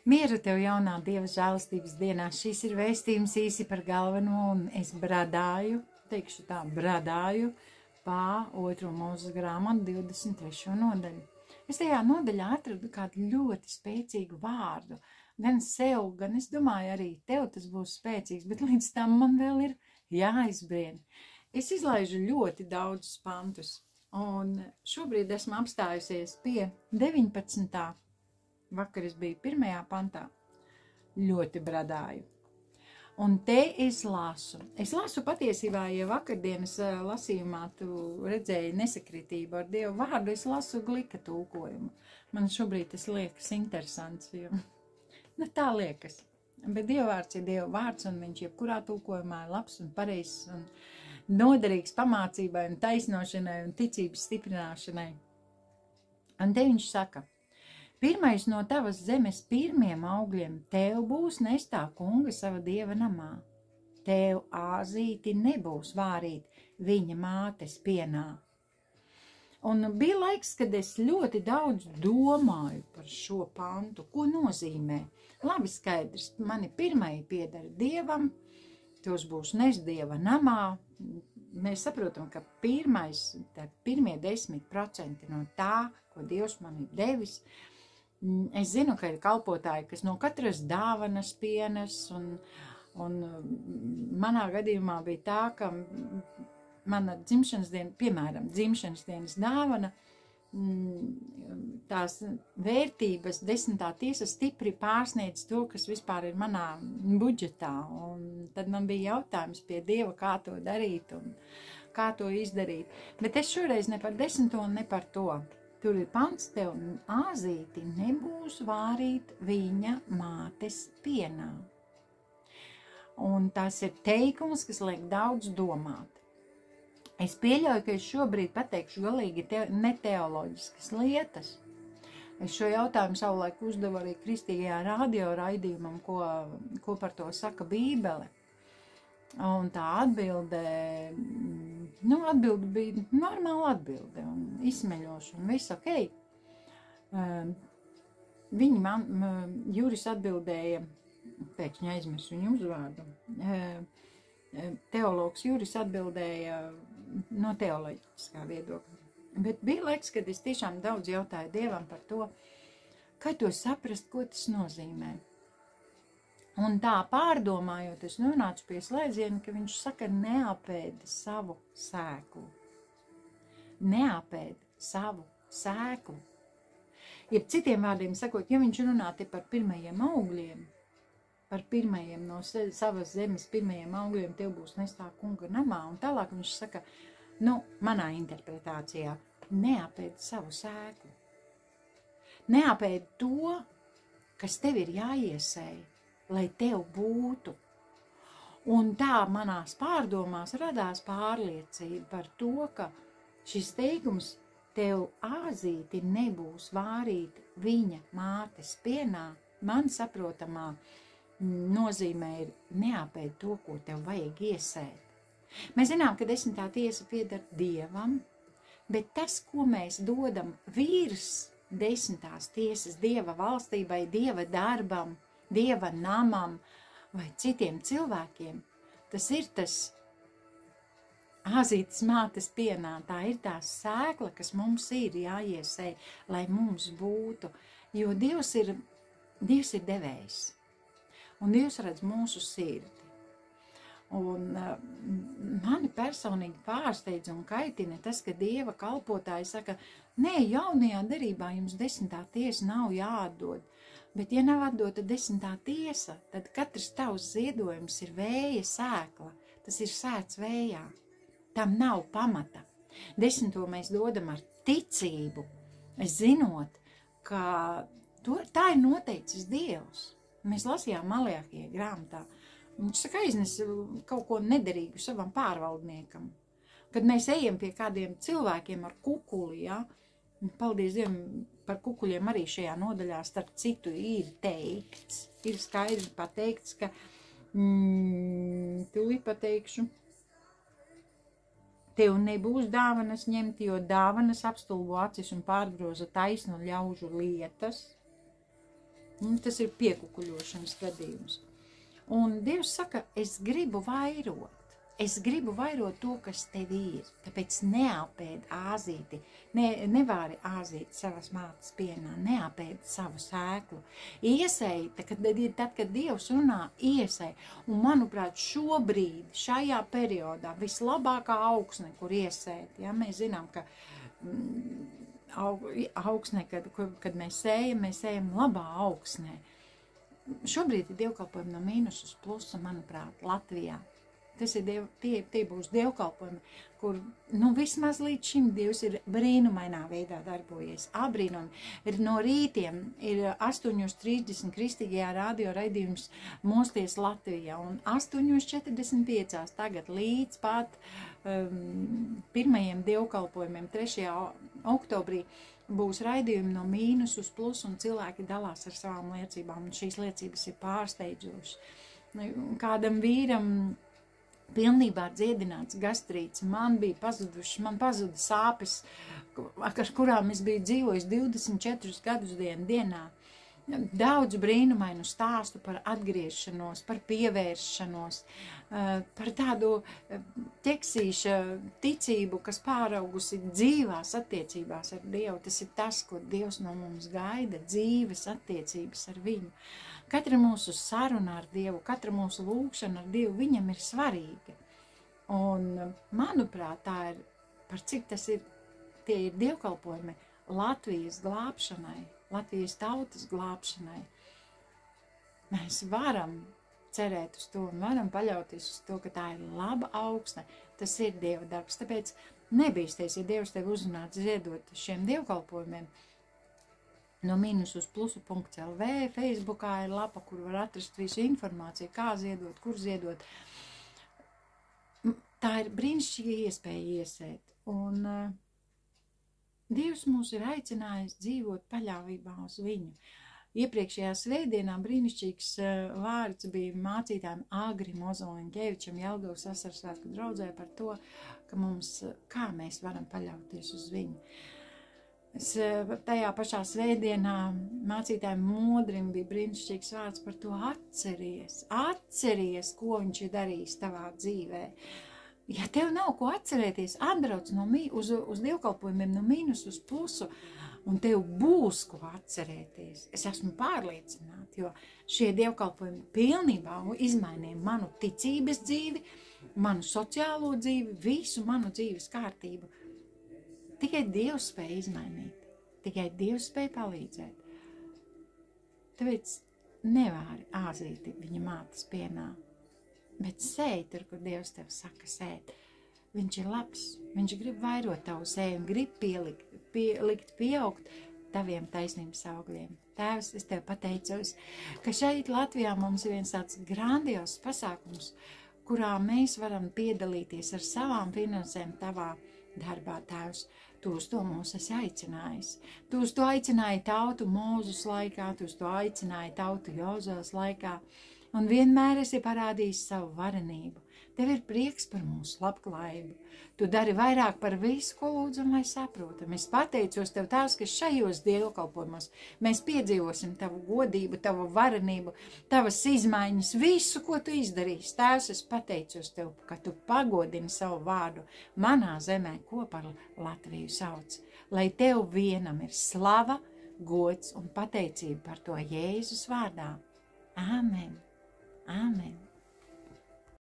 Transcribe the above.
Mieru tev jaunā Dieva žēlastības dienā. Šis ir vēstījums īsi par galveno, un es bradāju, teikšu tā, bradāju pa 2. Mūzes grāmatu 23. nodaļu. Es tajā nodaļā atradu kādu ļoti spēcīgu vārdu. Gan sev, gan es domāju arī tev tas būs spēcīgs, bet līdz tam man vēl ir jāizbrien. Es izlaižu ļoti daudzus pantus, un šobrīd esmu apstājusies pie 19. Vakar es biju 1. pantā, ļoti bradāju. Un te es lasu. Es lasu patiesībā, ja vakardienas lasījumā tu redzēji nesakritību ar Dievu vārdu, es lasu Glika tulkojumu. Man šobrīd tas liekas interesants, jo tā liekas. Bet Dieva vārds ir Dieva vārds, un viņš jebkurā tulkojumā ir labs un pareizs un noderīgs pamācībai un taisnošanai un ticības stiprināšanai. Un te viņš saka: pirmais no tavas zemes pirmiem augļiem tev būs nestā kunga sava dieva namā. Tev āzīti nebūs vārīt viņa mātes pienā. Un bija laiks, kad es ļoti daudz domāju par šo pantu, ko nozīmē. Labi skaidrs, mani pirmai piedara Dievam, tos būs nes Dieva namā. Mēs saprotam, ka pirmie 10% no tā, ko Dievs man ir devis. Es zinu, ka ir kalpotāji, kas no katras dāvanas pienes, un manā gadījumā bija tā, ka mana dzimšanas diena, piemēram, dzimšanas dienas dāvana, tās vērtības 10. tiesa stipri pārsniedz to, kas vispār ir manā budžetā. Un tad man bija jautājums pie Dieva, kā to darīt un kā to izdarīt. Bet es šoreiz ne par 10. un ne par to. Tur ir pants: tev āzīti nebūs vārīt viņa mātes pienā. Un tas ir teikums, kas liek daudz domāt. Es pieļauju, ka es šobrīd pateikšu galīgi neteoloģiskas lietas. Es šo jautājumu savulaik uzdevu arī kristīgajā radio raidījumam, ko par to saka Bībele. Un tā atbilde bija normāla atbilde un izsmeļoša un viss ok. Juris atbildēja, pēkšņi aizmirsu viņu uzvārdu, teologs Juris atbildēja no teoloģiskā viedokļa. Bet bija laiks, kad es tiešām daudz jautāju Dievam par to, kā to saprast, ko tas nozīmē. Un tā pārdomājot, es nonācu pie slēdziena, ka viņš saka: neapēd savu sēklu. Neapēd savu sēklu. Jeb citiem vārdiem sakot, ja viņš runā te par pirmajiem augļiem, par pirmajiem no savas zemes pirmajiem augļiem tev būs nestā kunga namā, un tālāk viņš saka, manā interpretācijā, neapēd savu sēklu. Neapēd to, kas tev ir jāiesēj, lai tev būtu. Un tā manās pārdomās radās pārliecība par to, ka šis teikums tev āzīti nebūs vārīt viņa mātes pienā, man saprotamā nozīmē ir neapēd to, ko tev vajag iesēt. Mēs zinām, ka 10. tiesa pieder Dievam, bet tas, ko mēs dodam virs 10. tiesas Dieva valstībai, Dieva darbam, Dieva namam vai citiem cilvēkiem, tas ir tas āzītes mātes pienā. Tā ir tā sēkla, kas mums ir jāiesēj, lai mums būtu, jo Dievs ir devējs, un Dievs redz mūsu sirdi. Un mani personīgi pārsteidz un kaitina tas, ka Dieva kalpotāji saka, nē, jaunajā derībā jums 10. tiesa nav jāatdod. Bet, ja nav atdota 10. tiesa, tad katrs tavs ziedojums ir vēja sēkla. Tas ir sēts vējā. Tam nav pamata. 10. mēs dodam ar ticību, zinot, ka tā ir noteicis Dievs. Mēs lasījām Malahija grāmatā. Viņš saka, aiznes kaut ko nederīgu savam pārvaldniekam. Kad mēs ejam pie kādiem cilvēkiem ar kukuli, paldies Dievam, par kukuļiem arī šajā nodaļā starp citu ir teikts, ir skaidri pateikts, ka, tūlīt pateikšu, tev nebūs dāvanas ņemt, jo dāvanas apstulbo acis un pārgroza taisnu ļaužu lietas. Tas ir piekukuļošanas gadījums. Un Dievs saka, es gribu vairot. Es gribu vairot to, kas tev ir. Tāpēc neapēd āzīti, nevari āzīt savas mātes pienā, neapēd savu sēklu. Iesēj, tad, kad Dievs runā, iesēj. Un, manuprāt, šobrīd, šajā periodā, vislabākā augsne, kur iesēt, ja, mēs zinām, ka augsnē, kad mēs ejam labā augsnē. Šobrīd ir dievkalpojumi no mīnus uz plusu, manuprāt, Latvijā. Tie būs dievkalpojumi, kur, vismaz līdz šim Dievs ir brīnumainā veidā darbojies. Abrīnumi. No rītiem ir 8:30 kristīgajā radio raidījums Mosties Latvijā un 8:45 tagad līdz pat pirmajiem dievkalpojumiem 3. oktobrī būs raidījumi no mīnus uz plus un cilvēki dalās ar savām liecībām un šīs liecības ir pārsteidzošas. Kādam vīram pilnībā dziedināts gastrīts, man pazuda sāpes, ar kurām es biju dzīvojis 24 gadus dienā. Daudz brīnumainu stāstu par atgriešanos, par pievēršanos, par tādu ķeksīša ticību, kas pāraugusi dzīvās attiecībās ar Dievu. Tas ir tas, ko Dievs no mums gaida, dzīves attiecības ar viņu. Katra mūsu saruna ar Dievu, katra mūsu lūkšana ar Dievu, viņam ir svarīga. Un, manuprāt, tā ir, par cik tie ir dievkalpojumi Latvijas glābšanai, Latvijas tautas glābšanai. Mēs varam cerēt uz to un varam paļauties uz to, ka tā ir laba augsne. Tas ir Dieva darbs. Tāpēc nebīsties, ja Dievs tev uzrunāts ziedot šiem dievkalpojumiem. No mīnus uz plusu.lv, Facebookā ir lapa, kur var atrast visu informāciju, kā ziedot, kur ziedot. Tā ir brīnišķīga iespēja iesēt. Un Dievs mūs ir aicinājis dzīvot paļāvībā uz viņu. Iepriekšējā svētdienā brīnišķīgs vārds bija mācītājiem Agrim Ozoliņķevičam Jelgavas Vasaras svētku draudzē par to, kā mēs varam paļauties uz viņu. Tajā pašā svētdienā mācītājiem Modrim bija brīnišķīgs vārds par to atceries, ko viņš ir darījis tavā dzīvē. Ja tev nav ko atcerēties, atbrauc uz dievkalpojumiem no mīnus uz plusu, un tev būs ko atcerēties. Es esmu pārliecināta, jo šie dievkalpojumi pilnībā izmainīja manu ticības dzīvi, manu sociālo dzīvi, visu manu dzīves kārtību. Tikai Dievs spēja izmainīt, tikai Dievs spēja palīdzēt. Tāpēc nevari āzīti viņa mātes pienā, bet sēj tur, kur Dievs tev saka sēt. Viņš ir labs, viņš grib vairot tavu sēju un grib likt pieaugt taviem taisnības augļiem. Tēvs, es tev pateicos, ka šeit Latvijā mums ir viens tāds grandios pasākums, kurā mēs varam piedalīties ar savām finansēm tavā darbā, Tēvs. Tu uz to mūs esi aicinājis. Tu uz to aicināji tautu Mūzus laikā, tu uz to aicināji tautu Jozos laikā, un vienmēr esi parādījis savu varenību. Tev ir prieks par mūsu labklājību. Tu dari vairāk par visu, ko lūdzam, lai saprotam. Es pateicos tev, Tēvs, ka šajos dievkalpojumos mēs piedzīvosim tavu godību, tavu varenību, tavas izmaiņas, visu, ko tu izdarīsi. Tēvs, es pateicos tev, ka tu pagodini savu vārdu manā zemē, ko par Latviju sauc. Lai tev vienam ir slava, gods un pateicība par to Jēzus vārdā. Āmen!